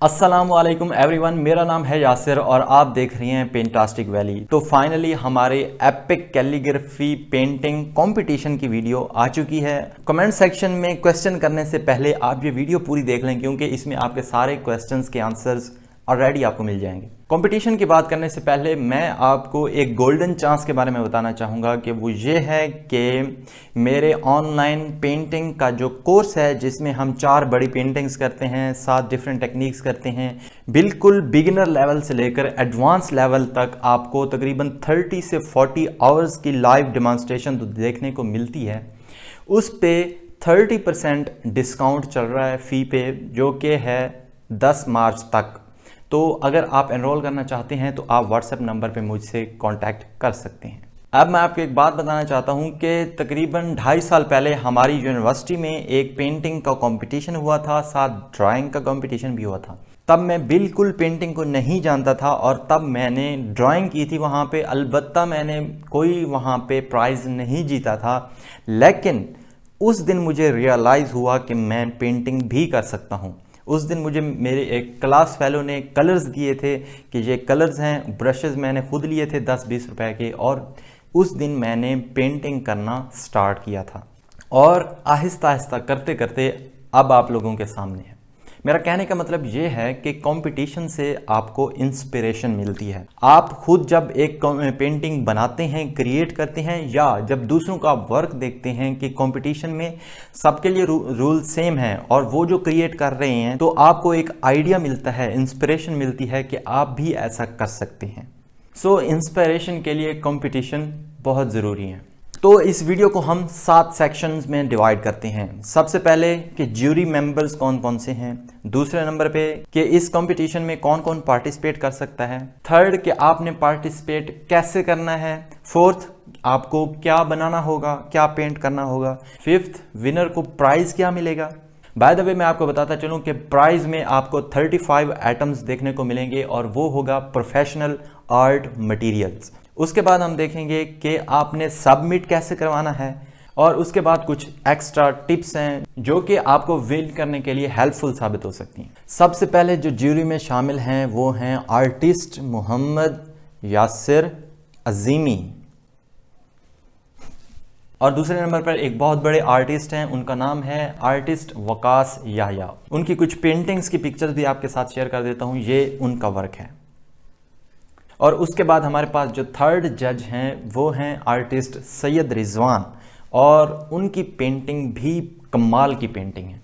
अस्सलामुअलैकुम एवरीवन, मेरा नाम है यासिर और आप देख रहे हैं पेंटास्टिक वैली। तो फाइनली हमारे एपिक कैलीग्राफी पेंटिंग कंपटीशन की वीडियो आ चुकी है। कमेंट सेक्शन में क्वेश्चन करने से पहले आप ये वीडियो पूरी देख लें, क्योंकि इसमें आपके सारे क्वेश्चंस के आंसर्स ऑलरेडी आपको मिल जाएंगे। कंपटीशन की बात करने से पहले मैं आपको एक गोल्डन चांस के बारे में बताना चाहूँगा कि वो ये है कि मेरे ऑनलाइन पेंटिंग का जो कोर्स है, जिसमें हम 4 बड़ी पेंटिंग्स करते हैं, 7 डिफरेंट टेक्निक्स करते हैं, बिल्कुल बिगिनर लेवल से लेकर एडवांस लेवल तक आपको तकरीबन 30 से 40 आवर्स की लाइव डेमोन्स्ट्रेशन तो देखने को मिलती है। उस पे 30% डिस्काउंट चल रहा है फ़ी पे, जो कि है 10 मार्च तक। तो अगर आप एनरोल करना चाहते हैं तो आप व्हाट्सएप नंबर पे मुझसे कांटेक्ट कर सकते हैं। अब मैं आपको एक बात बताना चाहता हूं कि तकरीबन 2.5 साल पहले हमारी यूनिवर्सिटी में एक पेंटिंग का कंपटीशन हुआ था, साथ ड्राइंग का कंपटीशन भी हुआ था। तब मैं बिल्कुल पेंटिंग को नहीं जानता था और तब मैंने ड्राइंग की थी वहाँ पे। अलबत्ता मैंने कोई वहाँ पे प्राइज़ नहीं जीता था, लेकिन उस दिन मुझे रियलाइज़ हुआ कि मैं पेंटिंग भी कर सकता हूँ। उस दिन मुझे मेरे एक क्लास फेलो ने कलर्स दिए थे कि ये कलर्स हैं। ब्रशेस मैंने खुद लिए थे 10-20 रुपए के, और उस दिन मैंने पेंटिंग करना स्टार्ट किया था और आहिस्ता आहिस्ता करते करते अब आप लोगों के सामने है। मेरा कहने का मतलब ये है कि कंपटीशन से आपको इंस्पिरेशन मिलती है। आप खुद जब एक पेंटिंग बनाते हैं, क्रिएट करते हैं, या जब दूसरों का वर्क देखते हैं कि कंपटीशन में सबके लिए रूल सेम है और वो जो क्रिएट कर रहे हैं, तो आपको एक आइडिया मिलता है, इंस्पिरेशन मिलती है कि आप भी ऐसा कर सकते हैं। सो इंस्पिरेशन के लिए कंपटीशन बहुत ज़रूरी है। तो इस वीडियो को हम 7 सेक्शंस में डिवाइड करते हैं। सबसे पहले कि ज्यूरी मेंबर्स कौन कौन से हैं, दूसरे नंबर पे कि इस कंपटीशन में कौन कौन पार्टिसिपेट कर सकता है, थर्ड कि आपने पार्टिसिपेट कैसे करना है, फोर्थ आपको क्या बनाना होगा, क्या पेंट करना होगा, फिफ्थ विनर को प्राइज़ क्या मिलेगा। बाय द वे मैं आपको बताता चलूं कि प्राइज़ में आपको 35 आइटम्स देखने को मिलेंगे और वो होगा प्रोफेशनल आर्ट मटेरियल्स। उसके बाद हम देखेंगे कि आपने सबमिट कैसे करवाना है, और उसके बाद कुछ एक्स्ट्रा टिप्स हैं जो कि आपको विन करने के लिए हेल्पफुल साबित हो सकती हैं। सबसे पहले जो ज्यूरी में शामिल हैं वो हैं आर्टिस्ट मोहम्मद यासिर अजीमी, और दूसरे नंबर पर एक बहुत बड़े आर्टिस्ट हैं, उनका नाम है आर्टिस्ट वकास याह्या। उनकी कुछ पेंटिंग्स की पिक्चर्स भी आपके साथ शेयर कर देता हूँ, ये उनका वर्क है। और उसके बाद हमारे पास जो थर्ड जज हैं वो हैं आर्टिस्ट सैयद रिजवान, और उनकी पेंटिंग भी कमाल की पेंटिंग है।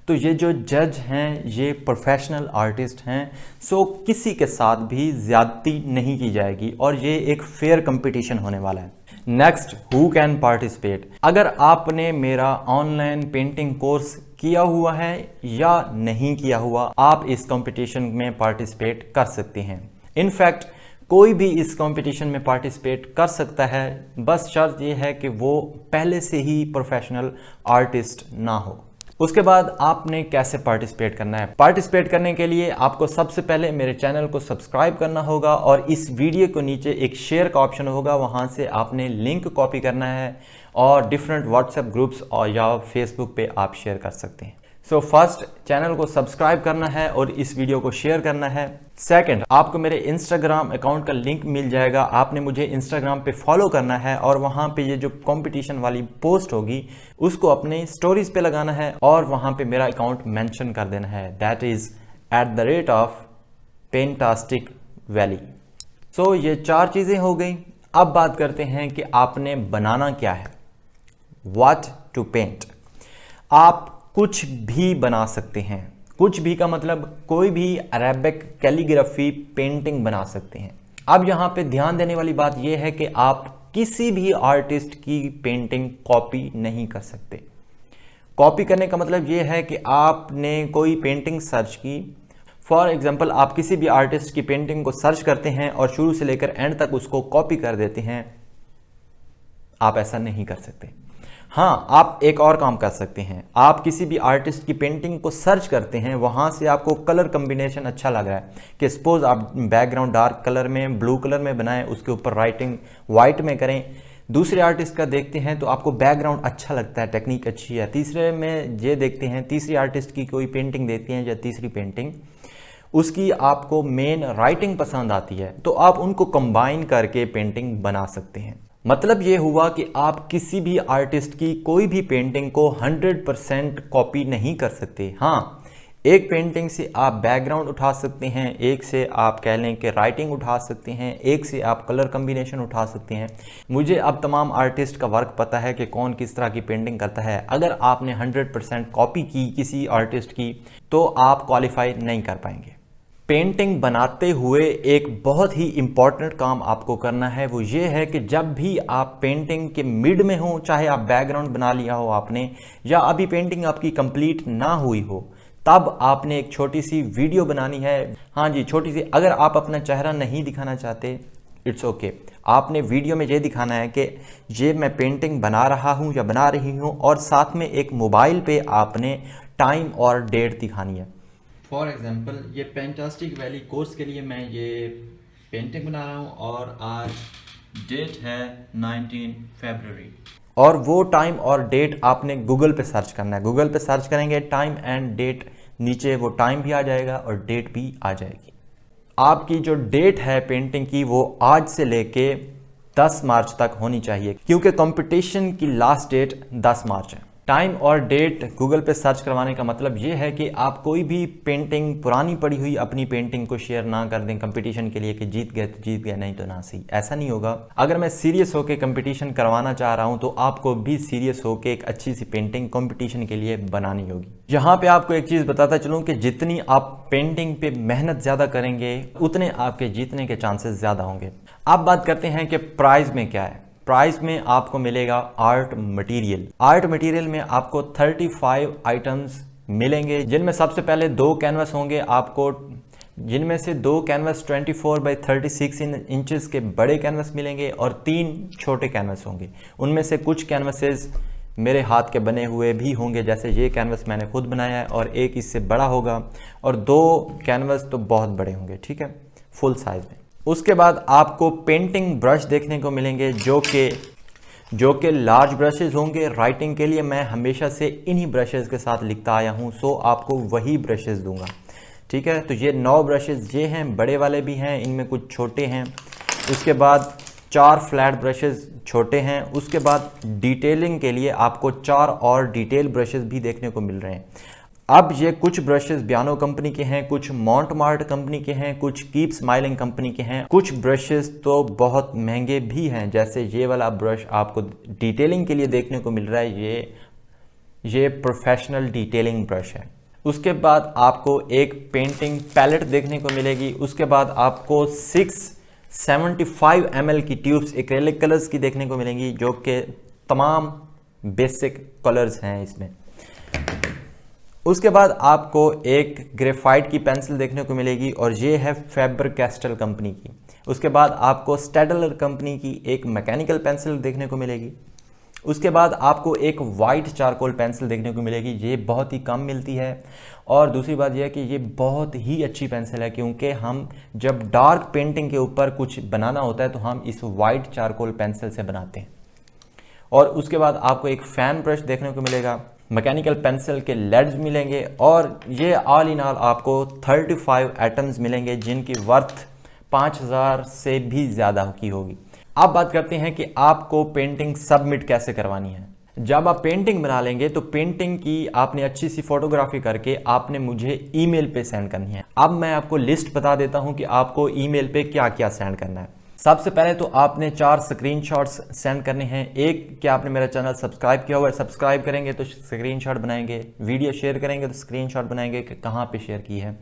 तो ये जो जज हैं ये प्रोफेशनल आर्टिस्ट हैं, सो किसी के साथ भी ज्यादती नहीं की जाएगी और ये एक फेयर कंपटीशन होने वाला है। Next, who can participate. अगर आपने मेरा ऑनलाइन पेंटिंग कोर्स किया हुआ है या नहीं किया हुआ, आप इस कंपटीशन में पार्टिसिपेट कर सकते हैं। इनफैक्ट कोई भी इस कंपटीशन में पार्टिसिपेट कर सकता है, बस शर्त यह है कि वो पहले से ही प्रोफेशनल आर्टिस्ट ना हो। उसके बाद आपने कैसे पार्टिसिपेट करना है। पार्टिसिपेट करने के लिए आपको सबसे पहले मेरे चैनल को सब्सक्राइब करना होगा और इस वीडियो को नीचे एक शेयर का ऑप्शन होगा, वहां से आपने लिंक कॉपी करना है और डिफरेंट व्हाट्सएप ग्रुप्स और या फेसबुक पे आप शेयर कर सकते हैं। सो फर्स्ट, चैनल को सब्सक्राइब करना है और इस वीडियो को शेयर करना है। सेकंड, आपको मेरे इंस्टाग्राम अकाउंट का लिंक मिल जाएगा, आपने मुझे इंस्टाग्राम पे फॉलो करना है और वहां पे ये जो कंपटीशन वाली पोस्ट होगी उसको अपने स्टोरीज पे लगाना है और वहां पे मेरा अकाउंट मेंशन कर देना है, दैट इज @पेंटास्टिक वैली। सो ये 4 चीजें हो गई। अब बात करते हैं कि आपने बनाना क्या है, व्हाट टू पेंट। आप कुछ भी बना सकते हैं। कुछ भी का मतलब कोई भी अरेबिक कैलीग्राफी पेंटिंग बना सकते हैं। अब यहाँ पे ध्यान देने वाली बात यह है कि आप किसी भी आर्टिस्ट की पेंटिंग कॉपी नहीं कर सकते। कॉपी करने का मतलब यह है कि आपने कोई पेंटिंग सर्च की, फॉर एग्जाम्पल आप किसी भी आर्टिस्ट की पेंटिंग को सर्च करते हैं और शुरू से लेकर एंड तक उसको कॉपी कर देते हैं, आप ऐसा नहीं कर सकते। हाँ, आप एक और काम कर सकते हैं। आप किसी भी आर्टिस्ट की पेंटिंग को सर्च करते हैं, वहाँ से आपको कलर कम्बिनेशन अच्छा लग रहा है कि सपोज आप बैकग्राउंड डार्क कलर में, ब्लू कलर में बनाएं, उसके ऊपर राइटिंग वाइट में करें, दूसरे आर्टिस्ट का देखते हैं तो आपको बैकग्राउंड अच्छा लगता है, टेक्निक अच्छी है। तीसरे में ये देखते हैं, तीसरी आर्टिस्ट की कोई पेंटिंग देखते हैं या तीसरी पेंटिंग, उसकी आपको मेन राइटिंग पसंद आती है, तो आप उनको कंबाइन करके पेंटिंग बना सकते हैं। मतलब ये हुआ कि आप किसी भी आर्टिस्ट की कोई भी पेंटिंग को 100% कॉपी नहीं कर सकते। हाँ, एक पेंटिंग से आप बैकग्राउंड उठा सकते हैं, एक से आप कह लें कि राइटिंग उठा सकते हैं, एक से आप कलर कम्बिनेशन उठा सकते हैं। मुझे अब तमाम आर्टिस्ट का वर्क पता है कि कौन किस तरह की पेंटिंग करता है। अगर आपने 100% कॉपी की किसी आर्टिस्ट की तो आप क्वालिफाई नहीं कर पाएंगे। पेंटिंग बनाते हुए एक बहुत ही इम्पॉर्टेंट काम आपको करना है, वो ये है कि जब भी आप पेंटिंग के मिड में हो, चाहे आप बैकग्राउंड बना लिया हो आपने या अभी पेंटिंग आपकी कंप्लीट ना हुई हो, तब आपने एक छोटी सी वीडियो बनानी है। हाँ जी, छोटी सी। अगर आप अपना चेहरा नहीं दिखाना चाहते, इट्स ओके। आपने वीडियो में ये दिखाना है कि ये मैं पेंटिंग बना रहा हूँ या बना रही हूँ, और साथ में एक मोबाइल पे आपने टाइम और डेट दिखानी है। फॉर एग्जांपल, ये पेंटास्टिक वैली कोर्स के लिए मैं ये पेंटिंग बना रहा हूँ और आज डेट है 19 फरवरी, और वो टाइम और डेट आपने गूगल पे सर्च करना है। गूगल पे सर्च करेंगे टाइम एंड डेट, नीचे वो टाइम भी आ जाएगा और डेट भी आ जाएगी। आपकी जो डेट है पेंटिंग की वो आज से लेके 10 मार्च तक होनी चाहिए, क्योंकि कंपटीशन की लास्ट डेट 10 मार्च है। टाइम और डेट गूगल पे सर्च करवाने का मतलब ये है कि आप कोई भी पेंटिंग, पुरानी पड़ी हुई अपनी पेंटिंग को शेयर ना कर दें कंपटीशन के लिए कि जीत गए तो जीत गए, नहीं तो ना सही। ऐसा नहीं होगा। अगर मैं सीरियस होकर कंपटीशन करवाना चाह रहा हूं तो आपको भी सीरियस होकर एक अच्छी सी पेंटिंग कंपटीशन के लिए बनानी होगी। यहाँ पे आपको एक चीज़ बताता चलूँ कि जितनी आप पेंटिंग पे मेहनत ज़्यादा करेंगे उतने आपके जीतने के चांसेस ज़्यादा होंगे। अब बात करते हैं कि प्राइज़ में क्या है। प्राइस में आपको मिलेगा आर्ट मटेरियल। आर्ट मटेरियल में आपको 35 आइटम्स मिलेंगे, जिनमें सबसे पहले 2 कैनवस होंगे आपको, जिनमें से 2 कैनवस 24 बाई 36 इंचेस के बड़े कैनवस मिलेंगे और 3 छोटे कैनवस होंगे। उनमें से कुछ कैनवसेस मेरे हाथ के बने हुए भी होंगे, जैसे ये कैनवस मैंने खुद बनाया है, और एक इससे बड़ा होगा, और 2 कैनवस तो बहुत बड़े होंगे, ठीक है, फुल साइज में। उसके बाद आपको पेंटिंग ब्रश देखने को मिलेंगे जो कि लार्ज ब्रशेस होंगे। राइटिंग के लिए मैं हमेशा से इन्हीं ब्रशेस के साथ लिखता आया हूं, सो आपको वही ब्रशेस दूंगा, ठीक है। तो ये 9 ब्रशेस ये हैं, बड़े वाले भी हैं, इनमें कुछ छोटे हैं। उसके बाद 4 फ्लैट ब्रशेस छोटे हैं। उसके बाद डिटेलिंग के लिए आपको 4 और डिटेल ब्रशेस भी देखने को मिल रहे हैं। अब ये कुछ ब्रशेस बियानो कंपनी के हैं, कुछ मॉन्टमार्ट कंपनी के हैं, कुछ कीप स्माइलिंग कंपनी के हैं। कुछ ब्रशेस तो बहुत महंगे भी हैं, जैसे ये वाला ब्रश आपको डिटेलिंग के लिए देखने को मिल रहा है, ये प्रोफेशनल डिटेलिंग ब्रश है। उसके बाद आपको एक पेंटिंग पैलेट देखने को मिलेगी। उसके बाद आपको 675 ml की ट्यूब्स एक्रेलिक कलर्स की देखने को मिलेंगी, जो कि तमाम बेसिक कलर्स हैं इसमें। उसके बाद आपको एक ग्रेफाइट की पेंसिल देखने को मिलेगी, और ये है फैबर कैस्टल कंपनी की। उसके बाद आपको स्टेडलर कंपनी की एक मैकेनिकल पेंसिल देखने को मिलेगी। उसके बाद आपको एक वाइट चारकोल पेंसिल देखने को मिलेगी, ये बहुत ही कम मिलती है। और दूसरी बात यह है कि ये बहुत ही अच्छी पेंसिल है, क्योंकि हम जब डार्क पेंटिंग के ऊपर कुछ बनाना होता है तो हम इस वाइट चारकोल पेंसिल से बनाते हैं। और उसके बाद आपको एक फैन ब्रश देखने को मिलेगा, मैकेनिकल पेंसिल के लेड्स मिलेंगे, और ये ऑल इन ऑल आपको 35 आइटम्स मिलेंगे, जिनकी वर्थ 5000 से भी ज़्यादा की होगी। अब बात करते हैं कि आपको पेंटिंग सबमिट कैसे करवानी है। जब आप पेंटिंग बना लेंगे तो पेंटिंग की आपने अच्छी सी फोटोग्राफी करके आपने मुझे ईमेल पे सेंड करनी है। अब मैं आपको लिस्ट बता देता हूं कि आपको ईमेल पे क्या क्या सेंड करना है। सबसे पहले तो आपने 4 स्क्रीनशॉट्स सेंड करने हैं। एक, कि आपने मेरा चैनल सब्सक्राइब किया हुआ है, सब्सक्राइब करेंगे तो स्क्रीनशॉट बनाएंगे। वीडियो शेयर करेंगे तो स्क्रीनशॉट बनाएंगे कि कहाँ पे शेयर की है।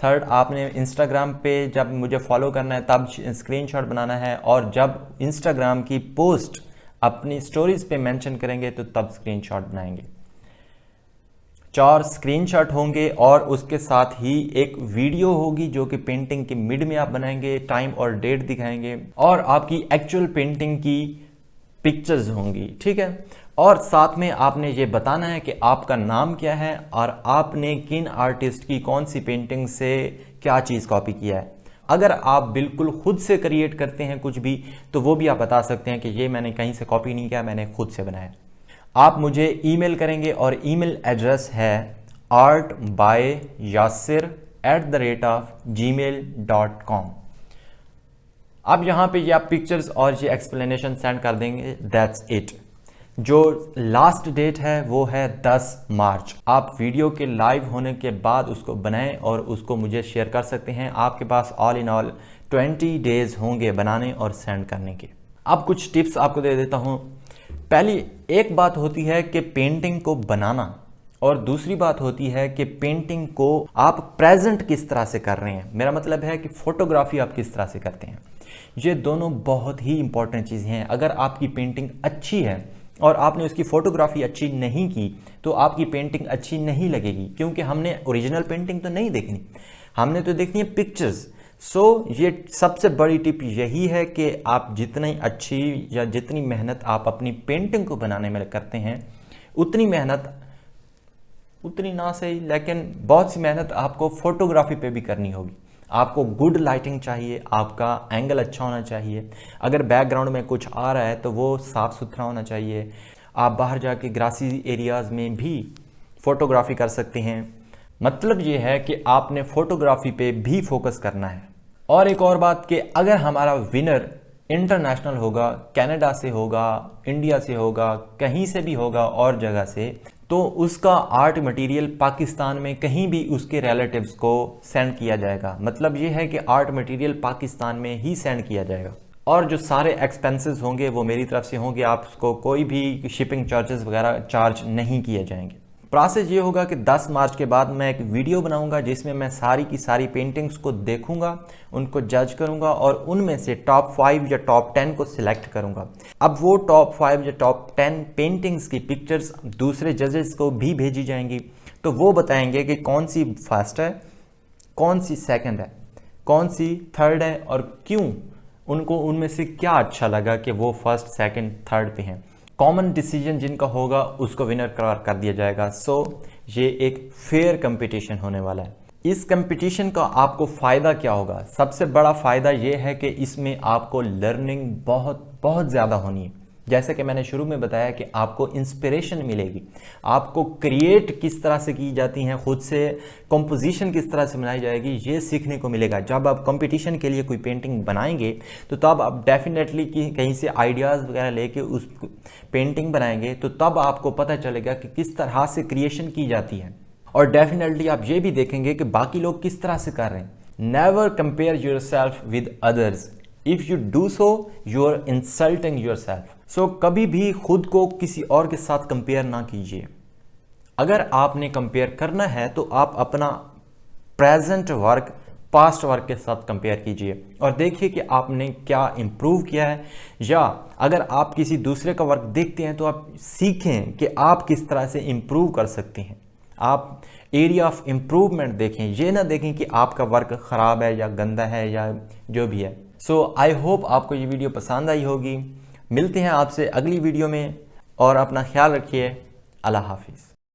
थर्ड, आपने इंस्टाग्राम पे जब मुझे फॉलो करना है तब स्क्रीनशॉट बनाना है, और जब इंस्टाग्राम की पोस्ट अपनी स्टोरीज पे मेंशन करेंगे तो तब स्क्रीनशॉट बनाएंगे। 4 स्क्रीनशॉट होंगे और उसके साथ ही एक वीडियो होगी जो कि पेंटिंग के मिड में आप बनाएंगे, टाइम और डेट दिखाएंगे, और आपकी एक्चुअल पेंटिंग की पिक्चर्स होंगी, ठीक है। और साथ में आपने ये बताना है कि आपका नाम क्या है और आपने किन आर्टिस्ट की कौन सी पेंटिंग से क्या चीज़ कॉपी किया है। अगर आप बिल्कुल खुद से क्रिएट करते हैं कुछ भी, तो वो भी आप बता सकते हैं कि ये मैंने कहीं से कॉपी नहीं किया, मैंने खुद से बनाया। आप मुझे ईमेल करेंगे और ईमेल एड्रेस है artbyyassir@gmail.com। अब यहाँ पे ये आप पिक्चर्स और ये एक्सप्लेनेशन सेंड कर देंगे, दैट्स इट। जो लास्ट डेट है वो है 10 मार्च। आप वीडियो के लाइव होने के बाद उसको बनाएं और उसको मुझे शेयर कर सकते हैं। आपके पास ऑल इन ऑल 20 डेज होंगे बनाने और सेंड करने के। अब कुछ टिप्स आपको दे देता हूँ। पहली एक बात होती है कि पेंटिंग को बनाना, और दूसरी बात होती है कि पेंटिंग को आप प्रेजेंट किस तरह से कर रहे हैं। मेरा मतलब है कि फोटोग्राफी आप किस तरह से करते हैं। ये दोनों बहुत ही इंपॉर्टेंट चीज़ें हैं। अगर आपकी पेंटिंग अच्छी है और आपने उसकी फोटोग्राफी अच्छी नहीं की तो आपकी पेंटिंग अच्छी नहीं लगेगी, क्योंकि हमने ओरिजिनल पेंटिंग तो नहीं देखनी, हमने तो देखनी है पिक्चर्स। ये सबसे बड़ी टिप यही है कि आप जितनी अच्छी या जितनी मेहनत आप अपनी पेंटिंग को बनाने में करते हैं, उतनी मेहनत, उतनी ना सही लेकिन बहुत सी मेहनत आपको फोटोग्राफी पे भी करनी होगी। आपको गुड लाइटिंग चाहिए, आपका एंगल अच्छा होना चाहिए। अगर बैकग्राउंड में कुछ आ रहा है तो वो साफ़ सुथरा होना चाहिए। आप बाहर जाके ग्रासी एरियाज़ में भी फोटोग्राफी कर सकते हैं। मतलब ये है कि आपने फोटोग्राफी पे भी फोकस करना है। और एक और बात कि अगर हमारा विनर इंटरनेशनल होगा, कनाडा से होगा, इंडिया से होगा, कहीं से भी होगा और जगह से, तो उसका आर्ट मटेरियल पाकिस्तान में कहीं भी उसके रिलेटिव्स को सेंड किया जाएगा। मतलब ये है कि आर्ट मटेरियल पाकिस्तान में ही सेंड किया जाएगा और जो सारे एक्सपेंसेस होंगे वो मेरी तरफ से होंगे। आपको कोई भी शिपिंग चार्जेस वगैरह चार्ज नहीं किए जाएंगे। प्रोसेस ये होगा कि 10 मार्च के बाद मैं एक वीडियो बनाऊंगा जिसमें मैं सारी की सारी पेंटिंग्स को देखूंगा, उनको जज करूंगा और उनमें से टॉप 5 या टॉप 10 को सिलेक्ट करूंगा। अब वो टॉप 5 या टॉप 10 पेंटिंग्स की पिक्चर्स दूसरे जजेस को भी भेजी जाएंगी, तो वो बताएंगे कि कौन सी फर्स्ट है, कौन सी सेकंड है, कौन सी थर्ड है और क्यों। उनको उनमें से क्या अच्छा लगा कि वो फर्स्ट, सेकंड, थर्ड पे हैं। कॉमन डिसीजन जिनका होगा उसको विनर करार कर दिया जाएगा। ये एक फेयर कंपटीशन होने वाला है। इस कंपटीशन का आपको फ़ायदा क्या होगा? सबसे बड़ा फ़ायदा ये है कि इसमें आपको लर्निंग बहुत बहुत ज़्यादा होनी है। जैसे कि मैंने शुरू में बताया कि आपको इंस्पिरेशन मिलेगी, आपको क्रिएट किस तरह से की जाती हैं, खुद से कंपोजिशन किस तरह से बनाई जाएगी, ये सीखने को मिलेगा। जब आप कंपटीशन के लिए कोई पेंटिंग बनाएंगे तो तब आप डेफिनेटली कहीं से आइडियाज़ वगैरह लेके उस पेंटिंग बनाएंगे, तो तब आपको पता चलेगा कि किस तरह से क्रिएशन की जाती है। और डेफिनेटली आप ये भी देखेंगे कि बाकी लोग किस तरह से कर रहे हैं। Never compare yourself with others. If you do so you are insulting yourself. कभी भी खुद को किसी और के साथ कंपेयर ना कीजिए। अगर आपने कंपेयर करना है तो आप अपना प्रेजेंट वर्क पास्ट वर्क के साथ कंपेयर कीजिए और देखिए कि आपने क्या इम्प्रूव किया है। या अगर आप किसी दूसरे का वर्क देखते हैं तो आप सीखें कि आप किस तरह से इम्प्रूव कर सकते हैं। आप एरिया ऑफ इम्प्रूवमेंट देखें, ये ना देखें कि आपका वर्क ख़राब है या गंदा है या जो भी है। आई होप आपको ये वीडियो पसंद आई होगी। मिलते हैं आपसे अगली वीडियो में और अपना ख्याल रखिए। अल्लाह हाफिज़।